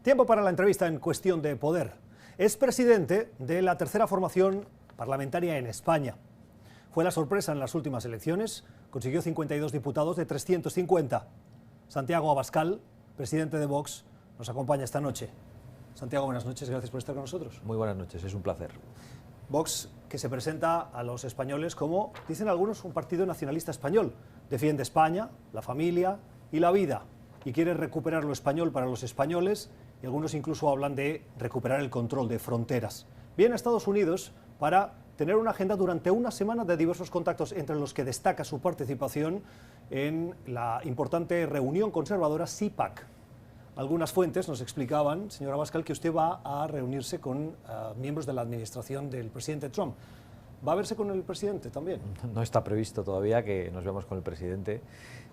Tiempo para la entrevista en Cuestión de Poder. Es presidente de la tercera formación parlamentaria en España. Fue la sorpresa en las últimas elecciones, consiguió 52 diputados de 350. Santiago Abascal, presidente de Vox, nos acompaña esta noche. Santiago, buenas noches, gracias por estar con nosotros. Muy buenas noches, es un placer. Vox, que se presenta a los españoles como, dicen algunos, un partido nacionalista español. Defiende España, la familia y la vida, y quiere recuperar lo español para los españoles, y algunos incluso hablan de recuperar el control de fronteras. Viene a Estados Unidos para tener una agenda durante una semana de diversos contactos, entre los que destaca su participación en la importante reunión conservadora CPAC. Algunas fuentes nos explicaban, señor Abascal, que usted va a reunirse con miembros de la administración del presidente Trump. ¿Va a verse con el presidente también? No está previsto todavía que nos veamos con el presidente.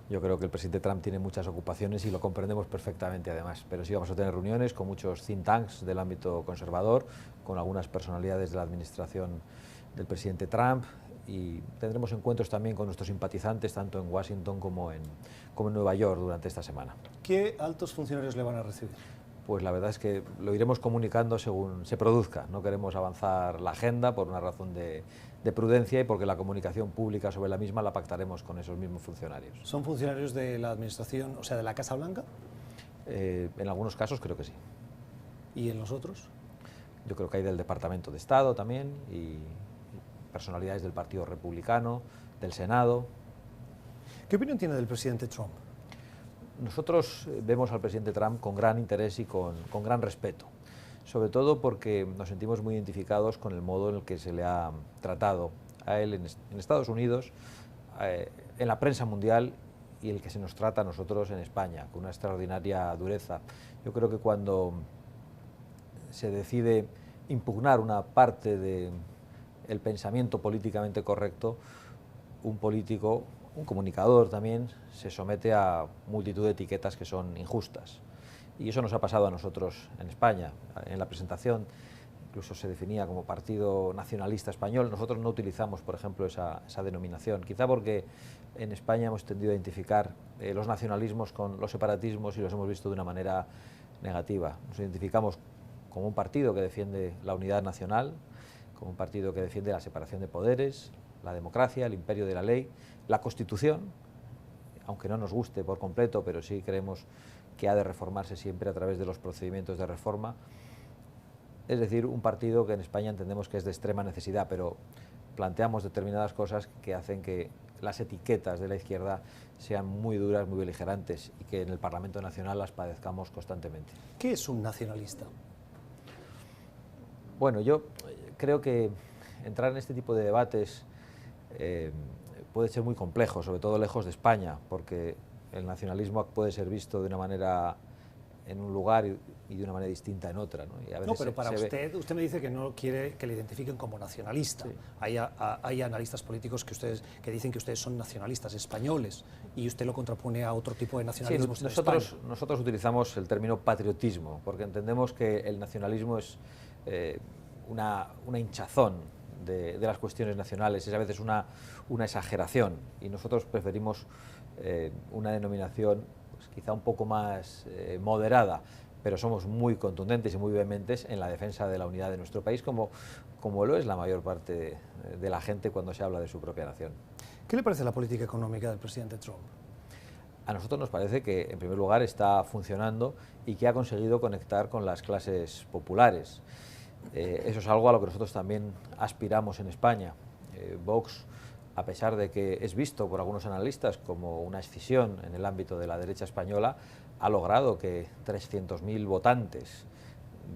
Yo creo que el presidente Trump tiene muchas ocupaciones y lo comprendemos perfectamente además, pero sí vamos a tener reuniones con muchos think tanks del ámbito conservador, con algunas personalidades de la administración del presidente Trump, y tendremos encuentros también con nuestros simpatizantes tanto en Washington como en Nueva York durante esta semana. ¿Qué altos funcionarios le van a recibir? Pues la verdad es que lo iremos comunicando según se produzca. No queremos avanzar la agenda por una razón de prudencia y porque la comunicación pública sobre la misma la pactaremos con esos mismos funcionarios. ¿Son funcionarios de la administración, o sea, de la Casa Blanca? En algunos casos creo que sí. ¿Y en los otros? Yo creo que hay del Departamento de Estado también y personalidades del Partido Republicano, del Senado. ¿Qué opinión tiene del presidente Trump? Nosotros vemos al presidente Trump con gran interés y con gran respeto, sobre todo porque nos sentimos muy identificados con el modo en el que se le ha tratado a él en Estados Unidos, en la prensa mundial, y el que se nos trata a nosotros en España, con una extraordinaria dureza. Yo creo que cuando se decide impugnar una parte del pensamiento políticamente correcto, un político, un comunicador también, se somete a multitud de etiquetas que son injustas. Y eso nos ha pasado a nosotros en España. En la presentación incluso se definía como Partido Nacionalista Español. Nosotros no utilizamos, por ejemplo, esa denominación, quizá porque en España hemos tendido a identificar los nacionalismos con los separatismos y los hemos visto de una manera negativa. Nos identificamos como un partido que defiende la unidad nacional, como un partido que defiende la separación de poderes, la democracia, el imperio de la ley, la Constitución, aunque no nos guste por completo, pero sí creemos que ha de reformarse siempre a través de los procedimientos de reforma. Es decir, un partido que en España entendemos que es de extrema necesidad, pero planteamos determinadas cosas que hacen que las etiquetas de la izquierda sean muy duras, muy beligerantes, y que en el Parlamento Nacional las padezcamos constantemente. ¿Qué es un nacionalista? Bueno, yo creo que entrar en este tipo de debates puede ser muy complejo, sobre todo lejos de España, porque el nacionalismo puede ser visto de una manera en un lugar y de una manera distinta en otra, ¿no? Y a veces no, pero para usted me dice que no quiere que le identifiquen como nacionalista. Sí. Hay analistas políticos que dicen que ustedes son nacionalistas españoles y usted lo contrapone a otro tipo de nacionalismo. Sí, nosotros utilizamos el término patriotismo, porque entendemos que el nacionalismo es una hinchazón de las cuestiones nacionales, es a veces una exageración, y nosotros preferimos una denominación pues, quizá un poco más moderada, pero somos muy contundentes y muy vehementes en la defensa de la unidad de nuestro país, como lo es la mayor parte de la gente cuando se habla de su propia nación. ¿Qué le parece la política económica del presidente Trump? A nosotros nos parece que, en primer lugar, está funcionando y que ha conseguido conectar con las clases populares. Eso es algo a lo que nosotros también aspiramos en España. Vox, a pesar de que es visto por algunos analistas como una escisión en el ámbito de la derecha española, ha logrado que 300.000 votantes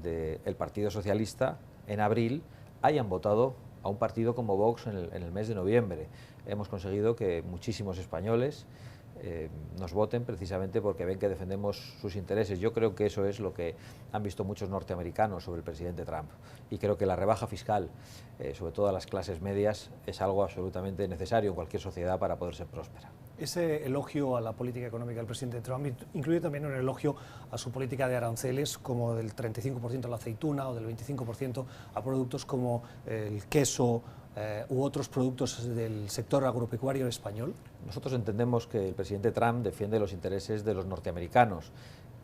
del Partido Socialista en abril hayan votado a un partido como Vox en el mes de noviembre. Hemos conseguido que muchísimos españoles nos voten precisamente porque ven que defendemos sus intereses. Yo creo que eso es lo que han visto muchos norteamericanos sobre el presidente Trump, y creo que la rebaja fiscal, sobre todo a las clases medias, es algo absolutamente necesario en cualquier sociedad para poder ser próspera. Ese elogio a la política económica del presidente Trump incluye también un elogio a su política de aranceles, como del 35% a la aceituna o del 25% a productos como el queso u otros productos del sector agropecuario español? Nosotros entendemos que el presidente Trump defiende los intereses de los norteamericanos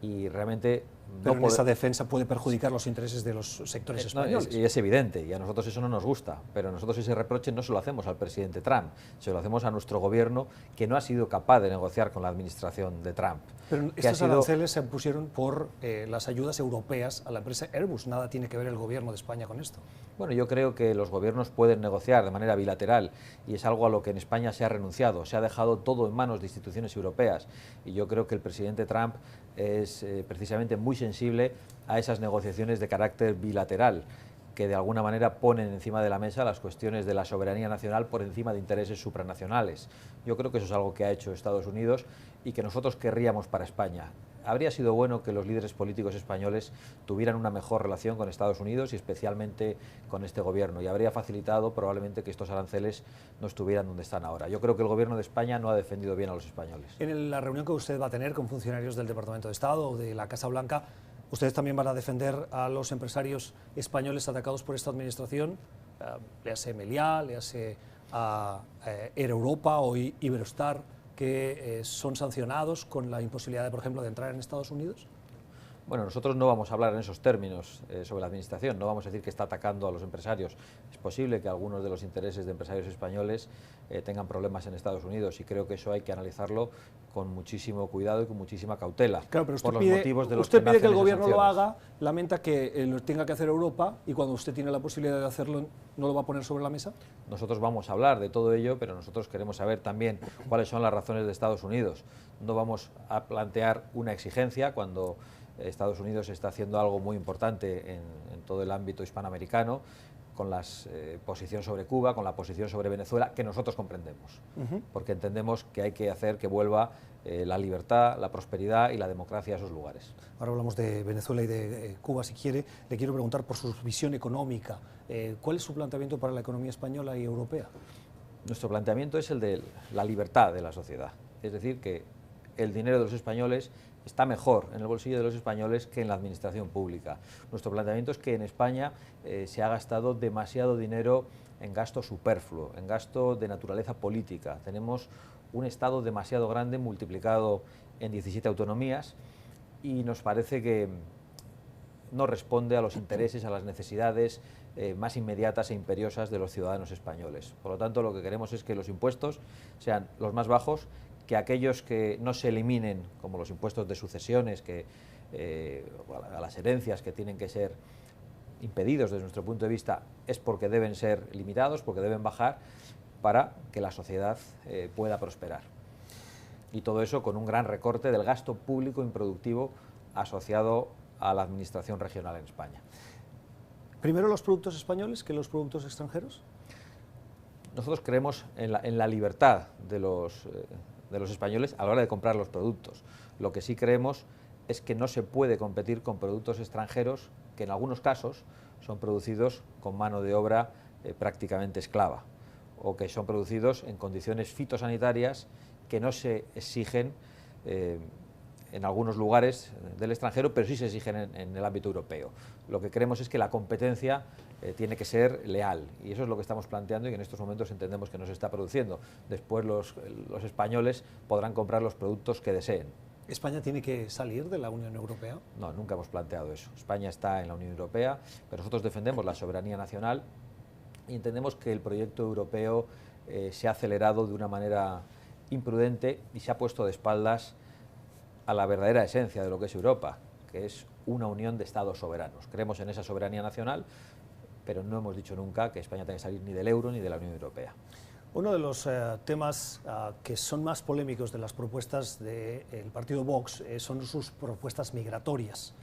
y realmente Pero en esa defensa puede perjudicar los intereses de los sectores españoles. Es evidente, y a nosotros eso no nos gusta, pero nosotros ese reproche no se lo hacemos al presidente Trump, se lo hacemos a nuestro gobierno, que no ha sido capaz de negociar con la administración de Trump. Pero estos aranceles se pusieron por las ayudas europeas a la empresa Airbus. Nada tiene que ver el gobierno de España con esto. Bueno, yo creo que los gobiernos pueden negociar de manera bilateral, y es algo a lo que en España se ha renunciado. Se ha dejado todo en manos de instituciones europeas, y yo creo que el presidente Trump es precisamente muy sensible a esas negociaciones de carácter bilateral, que de alguna manera ponen encima de la mesa las cuestiones de la soberanía nacional por encima de intereses supranacionales. Yo creo que eso es algo que ha hecho Estados Unidos y que nosotros querríamos para España. Habría sido bueno que los líderes políticos españoles tuvieran una mejor relación con Estados Unidos y especialmente con este gobierno, y habría facilitado probablemente que estos aranceles no estuvieran donde están ahora. Yo creo que el gobierno de España no ha defendido bien a los españoles. En la reunión que usted va a tener con funcionarios del Departamento de Estado o de la Casa Blanca, ¿ustedes también van a defender a los empresarios españoles atacados por esta administración? Léase Meliá, léase a Air Europa o Iberostar, que son sancionados con la imposibilidad, por ejemplo, de entrar en Estados Unidos? Bueno, nosotros no vamos a hablar en esos términos sobre la administración, no vamos a decir que está atacando a los empresarios. Es posible que algunos de los intereses de empresarios españoles tengan problemas en Estados Unidos, y creo que eso hay que analizarlo con muchísimo cuidado y con muchísima cautela. Claro, pero usted por los pide, motivos de los usted pide nacen que el esas gobierno lo sanciones. haga, lamenta que lo tenga que hacer Europa, y cuando usted tiene la posibilidad de hacerlo, ¿no lo va a poner sobre la mesa? Nosotros vamos a hablar de todo ello, pero nosotros queremos saber también cuáles son las razones de Estados Unidos. No vamos a plantear una exigencia cuando Estados Unidos está haciendo algo muy importante en todo el ámbito hispanoamericano, con la posición sobre Cuba, con la posición sobre Venezuela, que nosotros comprendemos, porque entendemos que hay que hacer que vuelva la libertad, la prosperidad y la democracia a esos lugares. Ahora hablamos de Venezuela y de Cuba, si quiere. Le quiero preguntar por su visión económica. ¿Cuál es su planteamiento para la economía española y europea? Nuestro planteamiento es el de la libertad de la sociedad, es decir, que el dinero de los españoles está mejor en el bolsillo de los españoles que en la administración pública. Nuestro planteamiento es que en España se ha gastado demasiado dinero en gasto superfluo, en gasto de naturaleza política. Tenemos un Estado demasiado grande multiplicado en 17 autonomías, y nos parece que no responde a los intereses, a las necesidades más inmediatas e imperiosas de los ciudadanos españoles. Por lo tanto, lo que queremos es que los impuestos sean los más bajos, que aquellos que no se eliminen, como los impuestos de sucesiones, a las herencias, que tienen que ser impedidos desde nuestro punto de vista, es porque deben ser limitados, porque deben bajar, para que la sociedad pueda prosperar. Y todo eso con un gran recorte del gasto público improductivo asociado a la administración regional en España. ¿Primero los productos españoles que los productos extranjeros? Nosotros creemos en la libertad de los españoles a la hora de comprar los productos. Lo que sí creemos es que no se puede competir con productos extranjeros que en algunos casos son producidos con mano de obra prácticamente esclava, o que son producidos en condiciones fitosanitarias que no se exigen en algunos lugares del extranjero, pero sí se exigen en el ámbito europeo. Lo que creemos es que la competencia tiene que ser leal, y eso es lo que estamos planteando y que en estos momentos entendemos que no se está produciendo. Después los españoles podrán comprar los productos que deseen. ¿España tiene que salir de la Unión Europea? No, nunca hemos planteado eso. España está en la Unión Europea, pero nosotros defendemos la soberanía nacional y entendemos que el proyecto europeo se ha acelerado de una manera imprudente y se ha puesto de espaldas a la verdadera esencia de lo que es Europa, que es una unión de Estados soberanos. Creemos en esa soberanía nacional, pero no hemos dicho nunca que España tenga que salir ni del euro ni de la Unión Europea. Uno de los temas que son más polémicos de las propuestas del partido Vox son sus propuestas migratorias.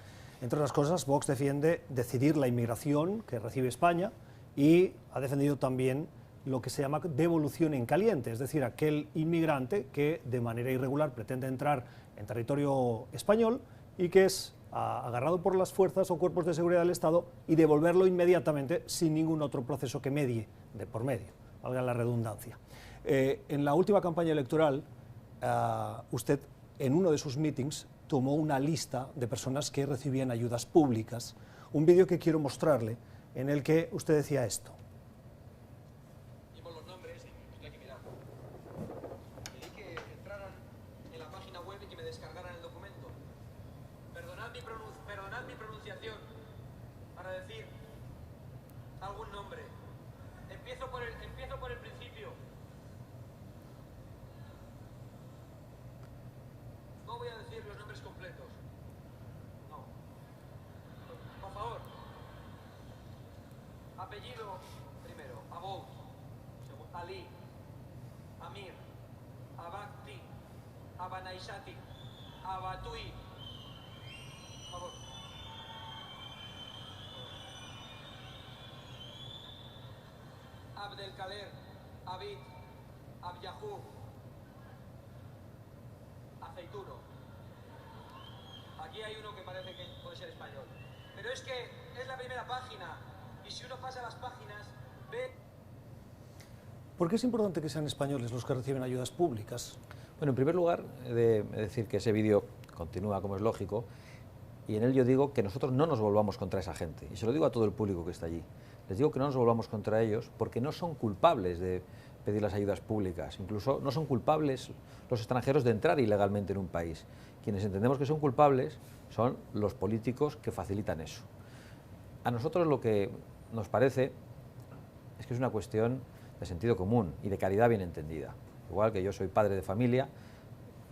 Entre otras cosas, Vox defiende decidir la inmigración que recibe España y ha defendido también lo que se llama devolución en caliente, es decir, aquel inmigrante que de manera irregular pretende entrar en territorio español y que es agarrado por las fuerzas o cuerpos de seguridad del Estado, y devolverlo inmediatamente sin ningún otro proceso que medie de por medio, valga la redundancia. En la última campaña electoral, usted en uno de sus meetings tomó una lista de personas que recibían ayudas públicas, un vídeo que quiero mostrarle en el que usted decía esto. Pedí que entraran en la página web y que me descargaran el documento. Perdonad perdonad mi pronunciación para decir algún nombre. Empiezo por el principio. No voy a decir los nombres completos. No. Por favor. Apellido primero. Abou. Ali. Amir. Abakti. Abanaishati. Abatui. Por favor. Abdelkader, Abid, Abyahú, Aceituno. Aquí hay uno que parece que puede ser español. Pero es que es la primera página y si uno pasa las páginas ve... ¿Por qué es importante que sean españoles los que reciben ayudas públicas? Bueno, en primer lugar, he de decir que ese vídeo continúa como es lógico y en él yo digo que nosotros no nos volvamos contra esa gente. Y se lo digo a todo el público que está allí. Les digo que no nos volvamos contra ellos porque no son culpables de pedir las ayudas públicas. Incluso no son culpables los extranjeros de entrar ilegalmente en un país. Quienes entendemos que son culpables son los políticos que facilitan eso. A nosotros lo que nos parece es que es una cuestión de sentido común y de caridad bien entendida. Igual que yo soy padre de familia,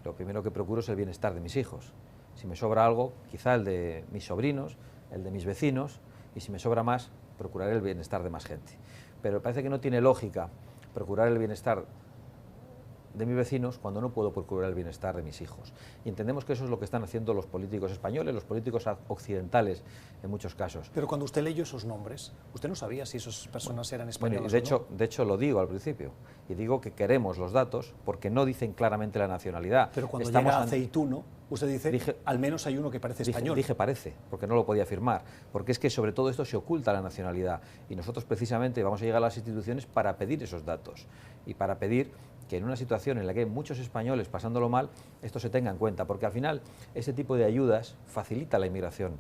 lo primero que procuro es el bienestar de mis hijos. Si me sobra algo, quizá el de mis sobrinos, el de mis vecinos, y si me sobra más, procuraré el bienestar de más gente. Pero parece que no tiene lógica procurar el bienestar de mis vecinos cuando no puedo procurar el bienestar de mis hijos. Y entendemos que eso es lo que están haciendo los políticos españoles, los políticos occidentales en muchos casos. Pero cuando usted leyó esos nombres, usted no sabía si esas personas eran españolas bueno, de hecho lo digo al principio, y digo que queremos los datos porque no dicen claramente la nacionalidad. Pero cuando llega Aceituno, usted dice, al menos hay uno que parece español. Dije parece, porque no lo podía afirmar, porque es que sobre todo esto se oculta la nacionalidad, y nosotros precisamente vamos a llegar a las instituciones para pedir esos datos, y para pedir que en una situación en la que hay muchos españoles pasándolo mal, esto se tenga en cuenta, porque al final este tipo de ayudas facilita la inmigración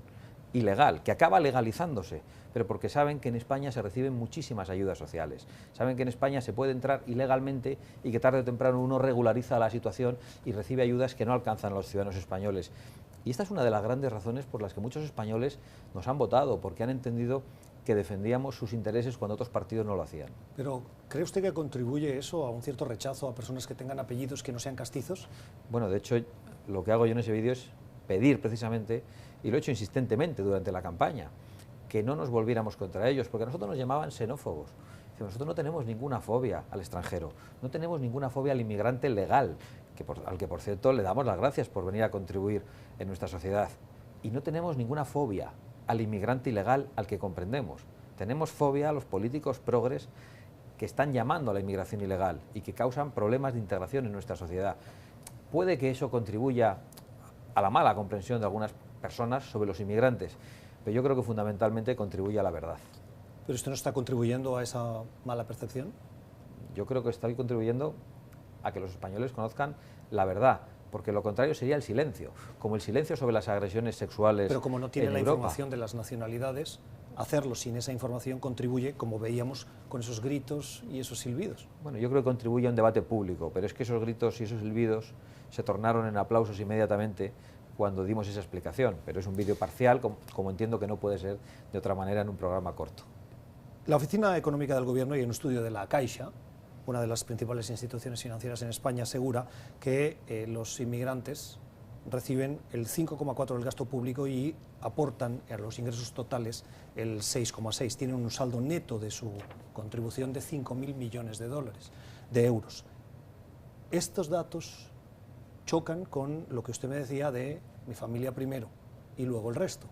ilegal, que acaba legalizándose, pero porque saben que en España se reciben muchísimas ayudas sociales, saben que en España se puede entrar ilegalmente y que tarde o temprano uno regulariza la situación y recibe ayudas que no alcanzan a los ciudadanos españoles. Y esta es una de las grandes razones por las que muchos españoles nos han votado, porque han entendido que defendíamos sus intereses cuando otros partidos no lo hacían. Pero, ¿cree usted que contribuye eso a un cierto rechazo a personas que tengan apellidos que no sean castizos? Bueno, de hecho, lo que hago yo en ese vídeo es pedir precisamente, y lo he hecho insistentemente durante la campaña, que no nos volviéramos contra ellos, porque a nosotros nos llamaban xenófobos. Nosotros no tenemos ninguna fobia al extranjero, no tenemos ninguna fobia al inmigrante legal, al que por cierto le damos las gracias por venir a contribuir en nuestra sociedad, y no tenemos ninguna fobia al inmigrante ilegal al que comprendemos. Tenemos fobia a los políticos progres que están llamando a la inmigración ilegal y que causan problemas de integración en nuestra sociedad. Puede que eso contribuya a la mala comprensión de algunas personas sobre los inmigrantes, pero yo creo que fundamentalmente contribuye a la verdad. ¿Pero usted no está contribuyendo a esa mala percepción? Yo creo que estoy contribuyendo a que los españoles conozcan la verdad, porque lo contrario sería el silencio, como el silencio sobre las agresiones sexuales. Pero como no tiene la Europa. información de las nacionalidades, hacerlo sin esa información contribuye, como veíamos, con esos gritos y esos silbidos. Bueno, yo creo que contribuye a un debate público, pero es que esos gritos y esos silbidos se tornaron en aplausos inmediatamente cuando dimos esa explicación, pero es un vídeo parcial, como entiendo que no puede ser de otra manera en un programa corto. La Oficina Económica del Gobierno y un estudio de la Caixa, una de las principales instituciones financieras en España, asegura que los inmigrantes reciben el 5,4% del gasto público y aportan a los ingresos totales el 6,6%. Tienen un saldo neto de su contribución de 5.000 millones de euros. Estos datos chocan con lo que usted me decía de mi familia primero y luego el resto.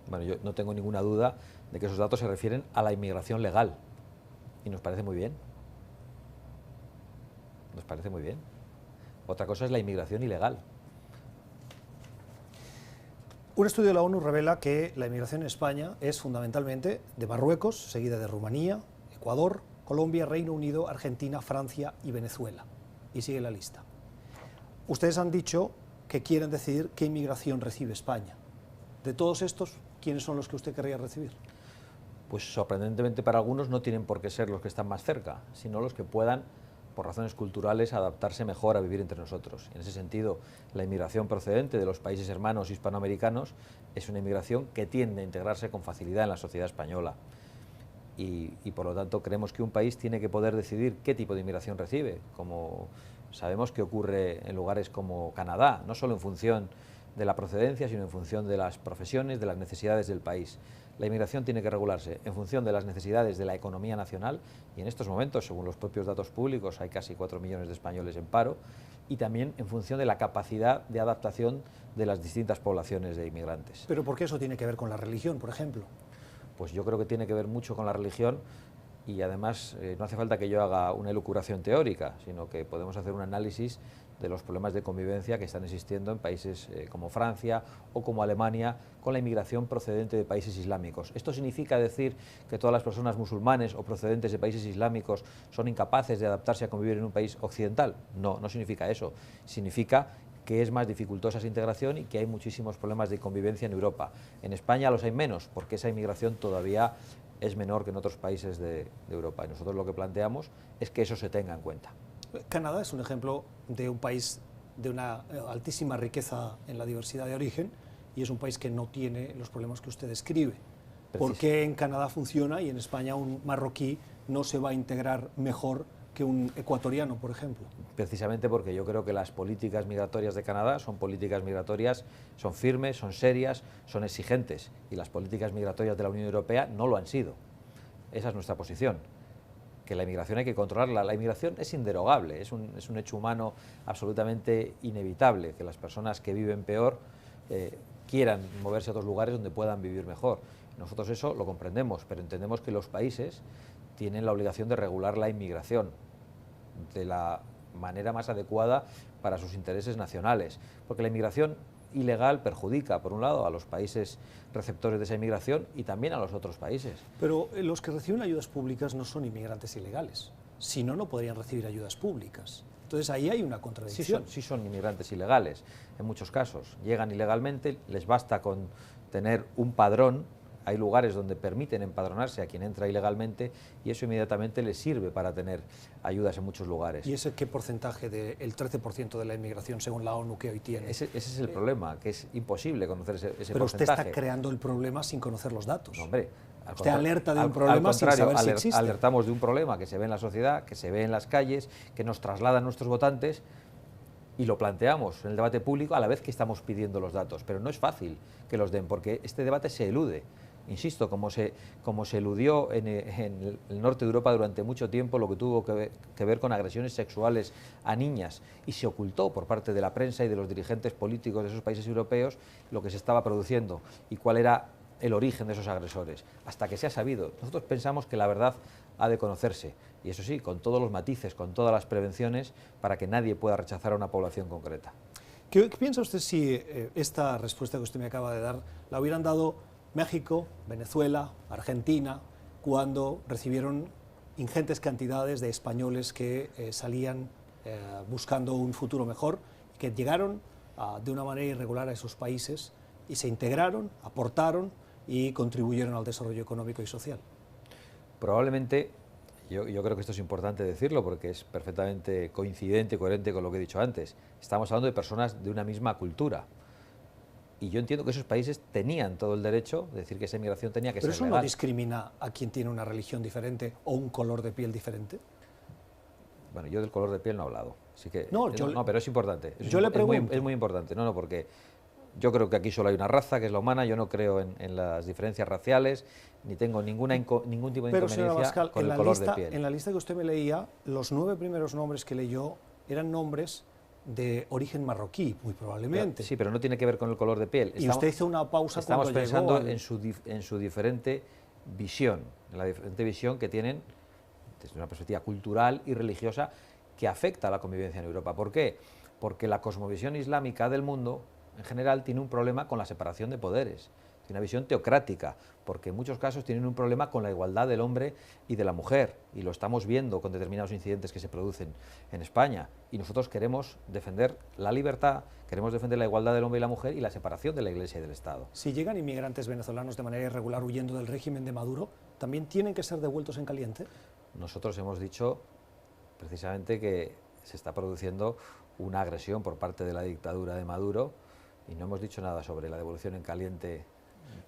Bueno, yo no tengo ninguna duda de que esos datos se refieren a la inmigración legal y nos parece muy bien. Nos parece muy bien. Otra cosa es la inmigración ilegal. Un estudio de la ONU revela que la inmigración en España es fundamentalmente de Marruecos, seguida de Rumanía, Ecuador, Colombia, Reino Unido, Argentina, Francia y Venezuela. Y sigue la lista. Ustedes han dicho que quieren decidir qué inmigración recibe España. De todos estos, ¿quiénes son los que usted querría recibir? Pues sorprendentemente para algunos no tienen por qué ser los que están más cerca, sino los que puedan por razones culturales, a adaptarse mejor a vivir entre nosotros. En ese sentido, la inmigración procedente de los países hermanos hispanoamericanos es una inmigración que tiende a integrarse con facilidad en la sociedad española. Y por lo tanto creemos que un país tiene que poder decidir qué tipo de inmigración recibe, como sabemos que ocurre en lugares como Canadá, no solo en función de la procedencia, sino en función de las profesiones, de las necesidades del país. La inmigración tiene que regularse en función de las necesidades de la economía nacional, y en estos momentos, según los propios datos públicos, hay casi 4 millones de españoles en paro, y también en función de la capacidad de adaptación de las distintas poblaciones de inmigrantes. ¿Pero por qué eso tiene que ver con la religión, por ejemplo? Pues yo creo que tiene que ver mucho con la religión, y además no hace falta que yo haga una elucubración teórica, sino que podemos hacer un análisis de los problemas de convivencia que están existiendo en países como Francia o como Alemania con la inmigración procedente de países islámicos. ¿Esto significa decir que todas las personas musulmanes o procedentes de países islámicos son incapaces de adaptarse a convivir en un país occidental? No, no significa eso. Significa que es más dificultosa esa integración y que hay muchísimos problemas de convivencia en Europa. En España los hay menos, porque esa inmigración todavía es menor que en otros países de Europa. Y nosotros lo que planteamos es que eso se tenga en cuenta. Canadá es un ejemplo de un país de una altísima riqueza en la diversidad de origen, y es un país que no tiene los problemas que usted describe. ¿Por qué en Canadá funciona y en España un marroquí no se va a integrar mejor que un ecuatoriano, por ejemplo? Precisamente porque yo creo que las políticas migratorias de Canadá son políticas migratorias, son firmes, son serias, son exigentes, y las políticas migratorias de la Unión Europea no lo han sido. Esa es nuestra posición, que la inmigración hay que controlarla. La inmigración es inderogable, es un hecho humano absolutamente inevitable, que las personas que viven peor quieran moverse a otros lugares donde puedan vivir mejor. Nosotros eso lo comprendemos, pero entendemos que los países tienen la obligación de regular la inmigración de la manera más adecuada para sus intereses nacionales, porque la inmigración ilegal perjudica, por un lado, a los países receptores de esa inmigración y también a los otros países. Pero los que reciben ayudas públicas no son inmigrantes ilegales, si no, no podrían recibir ayudas públicas. Entonces ahí hay una contradicción. Sí son inmigrantes ilegales, en muchos casos. Llegan ilegalmente, les basta con tener un padrón. Hay lugares donde permiten empadronarse a quien entra ilegalmente y eso inmediatamente les sirve para tener ayudas en muchos lugares. ¿Y ese qué porcentaje del 13% de la inmigración según la ONU que hoy tiene? Ese es el problema, que es imposible conocer ese porcentaje. Pero usted está creando el problema sin conocer los datos. No, hombre, usted alerta de un problema sin saber si existe. Alertamos de un problema que se ve en la sociedad, que se ve en las calles, que nos trasladan nuestros votantes, y lo planteamos en el debate público a la vez que estamos pidiendo los datos. Pero no es fácil que los den, porque este debate se elude. Insisto, como se eludió en el norte de Europa durante mucho tiempo lo que tuvo que ver con agresiones sexuales a niñas, y se ocultó por parte de la prensa y de los dirigentes políticos de esos países europeos lo que se estaba produciendo y cuál era el origen de esos agresores, hasta que se ha sabido. Nosotros pensamos que la verdad ha de conocerse, y eso sí, con todos los matices, con todas las prevenciones, para que nadie pueda rechazar a una población concreta. ¿Qué piensa usted si esta respuesta que usted me acaba de dar la hubieran dado México, Venezuela, Argentina, cuando recibieron ingentes cantidades de españoles que salían buscando un futuro mejor, que llegaron de una manera irregular a esos países y se integraron, aportaron y contribuyeron al desarrollo económico y social? Probablemente, yo creo que esto es importante decirlo porque es perfectamente coincidente y coherente con lo que he dicho antes, estamos hablando de personas de una misma cultura. Y yo entiendo que esos países tenían todo el derecho de decir que esa inmigración tenía que ser legal. ¿Pero eso no discrimina a quien tiene una religión diferente o un color de piel diferente? Bueno, yo del color de piel no he hablado. Así que, no, pero es importante. Yo le pregunto. Es muy importante, porque yo creo que aquí solo hay una raza, que es la humana. Yo no creo en las diferencias raciales, ni tengo ningún tipo de inconveniencia Abascal, con el color de piel. En la lista que usted me leía, los 9 primeros nombres que leyó eran nombres de origen marroquí, muy probablemente. Sí, pero no tiene que ver con el color de piel. Y usted hizo una pausa cuando llegó. Estamos pensando al... en su diferente visión, en la diferente visión que tienen desde una perspectiva cultural y religiosa que afecta a la convivencia en Europa. ¿Por qué? Porque la cosmovisión islámica del mundo, en general, tiene un problema con la separación de poderes. Tiene una visión teocrática, porque en muchos casos tienen un problema con la igualdad del hombre y de la mujer, y lo estamos viendo con determinados incidentes que se producen en España. Y nosotros queremos defender la libertad, queremos defender la igualdad del hombre y la mujer y la separación de la Iglesia y del Estado. Si llegan inmigrantes venezolanos de manera irregular huyendo del régimen de Maduro, ¿también tienen que ser devueltos en caliente? Nosotros hemos dicho precisamente que se está produciendo una agresión por parte de la dictadura de Maduro y no hemos dicho nada sobre la devolución en caliente.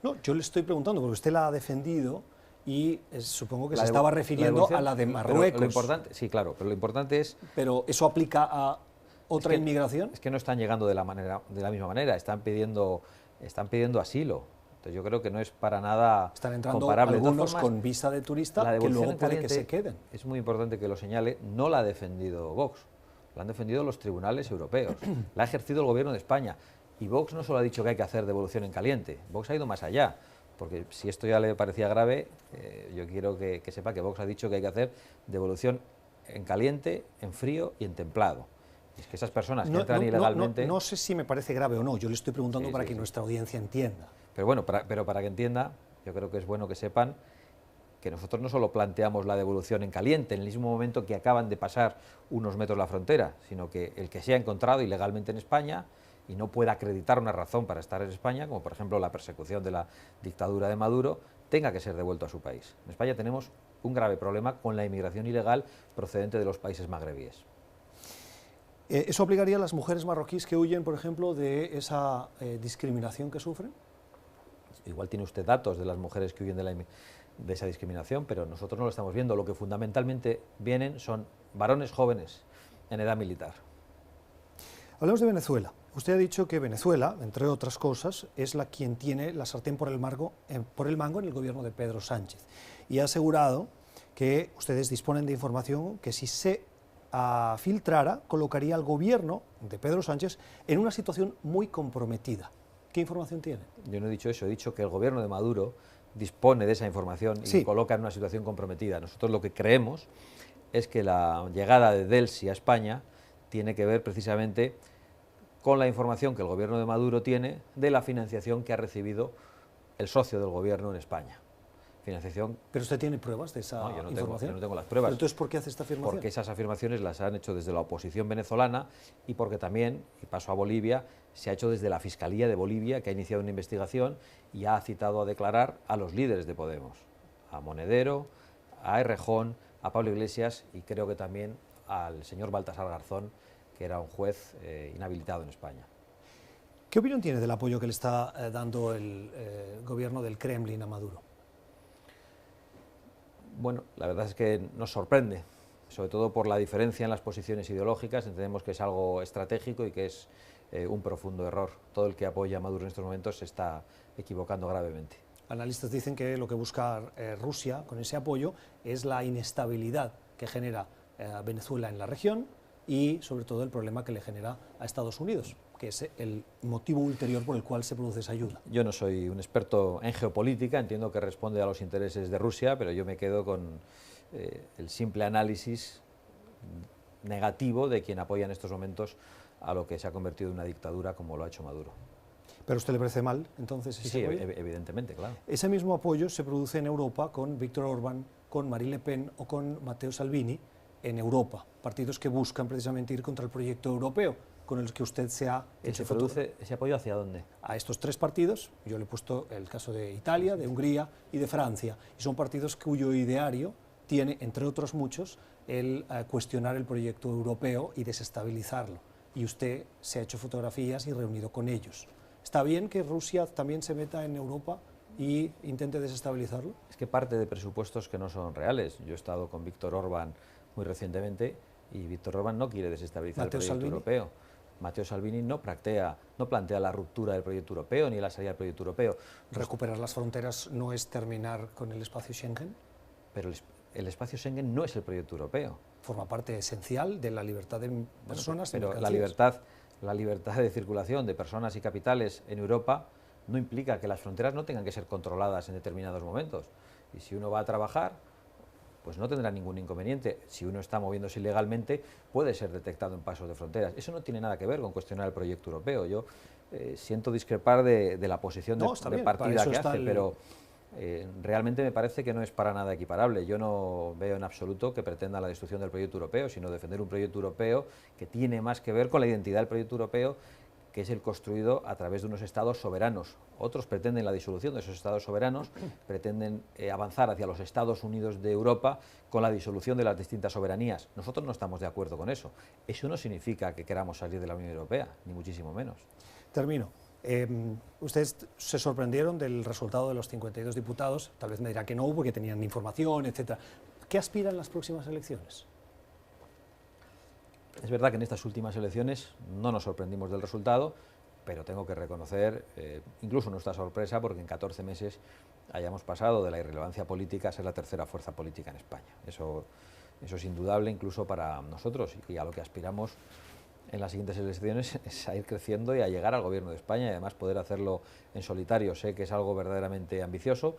No, yo le estoy preguntando porque usted la ha defendido y supongo que se estaba refiriendo a la de Marruecos. Lo importante, sí, claro, pero lo importante es... Pero ¿eso aplica a otra inmigración? Es que no están llegando de la misma manera, están pidiendo asilo. Entonces yo creo que no es para nada están entrando comparable. algunos con visa de turista que luego puede que se queden. Es muy importante que lo señale, no la ha defendido Vox, la han defendido los tribunales europeos, la ha ejercido el gobierno de España. Y Vox no solo ha dicho que hay que hacer devolución en caliente, Vox ha ido más allá, porque si esto ya le parecía grave, yo quiero que sepa que Vox ha dicho que hay que hacer devolución en caliente, en frío y en templado. Y es que esas personas que entran ilegalmente... No sé si me parece grave o no, yo le estoy preguntando para que nuestra audiencia entienda. Pero bueno, pero para que entienda, yo creo que es bueno que sepan que nosotros no solo planteamos la devolución en caliente, en el mismo momento que acaban de pasar unos metros la frontera, sino que el que se ha encontrado ilegalmente en España y no pueda acreditar una razón para estar en España, como por ejemplo la persecución de la dictadura de Maduro, tenga que ser devuelto a su país. En España tenemos un grave problema con la inmigración ilegal procedente de los países magrebíes. ¿Eso aplicaría a las mujeres marroquíes que huyen, por ejemplo, de esa discriminación que sufren? Igual tiene usted datos de las mujeres que huyen de esa discriminación, pero nosotros no lo estamos viendo. Lo que fundamentalmente vienen son varones jóvenes en edad militar. Hablamos de Venezuela. Usted ha dicho que Venezuela, entre otras cosas, es quien tiene la sartén por el mango en el gobierno de Pedro Sánchez. Y ha asegurado que ustedes disponen de información que si se filtrara, colocaría al gobierno de Pedro Sánchez en una situación muy comprometida. ¿Qué información tiene? Yo no he dicho eso, he dicho que el gobierno de Maduro dispone de esa información y coloca en una situación comprometida. Nosotros lo que creemos es que la llegada de Delsi a España tiene que ver precisamente con la información que el gobierno de Maduro tiene de la financiación que ha recibido el socio del gobierno en España. Financiación... ¿Pero usted tiene pruebas de esa información? Yo no tengo las pruebas. ¿Pero entonces por qué hace esta afirmación? Porque esas afirmaciones las han hecho desde la oposición venezolana y porque también, y paso a Bolivia, se ha hecho desde la Fiscalía de Bolivia, que ha iniciado una investigación y ha citado a declarar a los líderes de Podemos, a Monedero, a Errejón, a Pablo Iglesias y creo que también al señor Baltasar Garzón, que era un juez inhabilitado en España. ¿Qué opinión tiene del apoyo que le está dando el gobierno del Kremlin a Maduro? Bueno, la verdad es que nos sorprende, sobre todo por la diferencia en las posiciones ideológicas. Entendemos que es algo estratégico y que es un profundo error. Todo el que apoya a Maduro en estos momentos se está equivocando gravemente. Analistas dicen que lo que busca Rusia con ese apoyo es la inestabilidad que genera Venezuela en la región y sobre todo el problema que le genera a Estados Unidos, que es el motivo ulterior por el cual se produce esa ayuda. Yo no soy un experto en geopolítica, entiendo que responde a los intereses de Rusia, pero yo me quedo con el simple análisis negativo de quien apoya en estos momentos a lo que se ha convertido en una dictadura como lo ha hecho Maduro. ¿Pero a usted le parece mal, entonces, ese apoyo? Evidentemente, claro. Ese mismo apoyo se produce en Europa con Víctor Orbán, con Marine Le Pen o con Matteo Salvini en Europa, partidos que buscan precisamente ir contra el proyecto europeo, con el que usted se ha hecho. ¿Se produce ese apoyo hacia dónde? A estos tres partidos, yo le he puesto el caso de Italia, de Hungría y de Francia, y son partidos cuyo ideario tiene, entre otros muchos, el cuestionar el proyecto europeo y desestabilizarlo. Y usted se ha hecho fotografías y reunido con ellos. ¿Está bien que Rusia también se meta en Europa y intente desestabilizarlo? Es que parte de presupuestos que no son reales. Yo he estado con Víctor Orbán muy recientemente y Víctor Orbán no quiere desestabilizar el proyecto europeo. Matteo Salvini no plantea la ruptura del proyecto europeo ni la salida del proyecto europeo. ¿Recuperar las fronteras no es terminar con el espacio Schengen? Pero el espacio Schengen no es el proyecto europeo. Forma parte esencial de la libertad de personas. Pero de la libertad de circulación de personas y capitales en Europa no implica que las fronteras no tengan que ser controladas en determinados momentos. Y si uno va a trabajar, pues no tendrá ningún inconveniente. Si uno está moviéndose ilegalmente, puede ser detectado en pasos de fronteras. Eso no tiene nada que ver con cuestionar el proyecto europeo. Yo siento discrepar de la posición de partida que hace, pero realmente me parece que no es para nada equiparable. Yo no veo en absoluto que pretenda la destrucción del proyecto europeo, sino defender un proyecto europeo que tiene más que ver con la identidad del proyecto europeo, que es el construido a través de unos estados soberanos. Otros pretenden la disolución de esos estados soberanos, pretenden avanzar hacia los Estados Unidos de Europa con la disolución de las distintas soberanías. Nosotros no estamos de acuerdo con eso. Eso no significa que queramos salir de la Unión Europea, ni muchísimo menos. Termino. Ustedes se sorprendieron del resultado de los 52 diputados, tal vez me dirá que no hubo, que tenían información, etcétera. ¿Qué aspiran las próximas elecciones? Es verdad que en estas últimas elecciones no nos sorprendimos del resultado, pero tengo que reconocer incluso nuestra sorpresa porque en 14 meses hayamos pasado de la irrelevancia política a ser la tercera fuerza política en España. Eso es indudable incluso para nosotros, y a lo que aspiramos en las siguientes elecciones es a ir creciendo y a llegar al gobierno de España y además poder hacerlo en solitario. Sé que es algo verdaderamente ambicioso,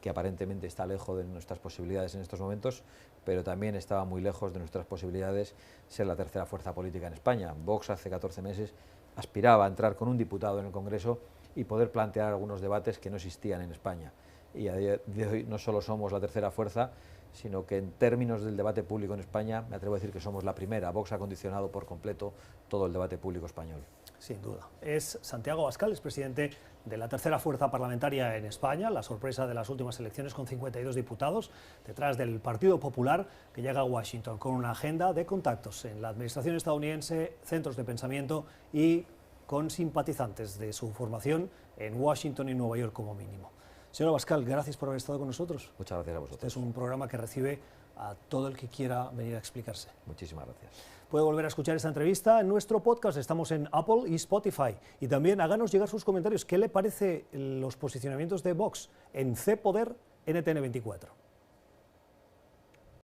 que aparentemente está lejos de nuestras posibilidades en estos momentos, pero también estaba muy lejos de nuestras posibilidades ser la tercera fuerza política en España. Vox hace 14 meses aspiraba a entrar con un diputado en el Congreso y poder plantear algunos debates que no existían en España. Y a día de hoy no solo somos la tercera fuerza, sino que en términos del debate público en España, me atrevo a decir que somos la primera. Vox ha condicionado por completo todo el debate público español. Sin duda. Es Santiago Abascal, es presidente de la tercera fuerza parlamentaria en España, la sorpresa de las últimas elecciones con 52 diputados, detrás del Partido Popular, que llega a Washington con una agenda de contactos en la administración estadounidense, centros de pensamiento y con simpatizantes de su formación en Washington y Nueva York como mínimo. Señor Abascal, gracias por haber estado con nosotros. Muchas gracias a vosotros. Este es un programa que recibe a todo el que quiera venir a explicarse. Muchísimas gracias. Puede volver a escuchar esta entrevista en nuestro podcast, estamos en Apple y Spotify. Y también háganos llegar sus comentarios. ¿Qué le parece los posicionamientos de Vox en C Poder NTN24?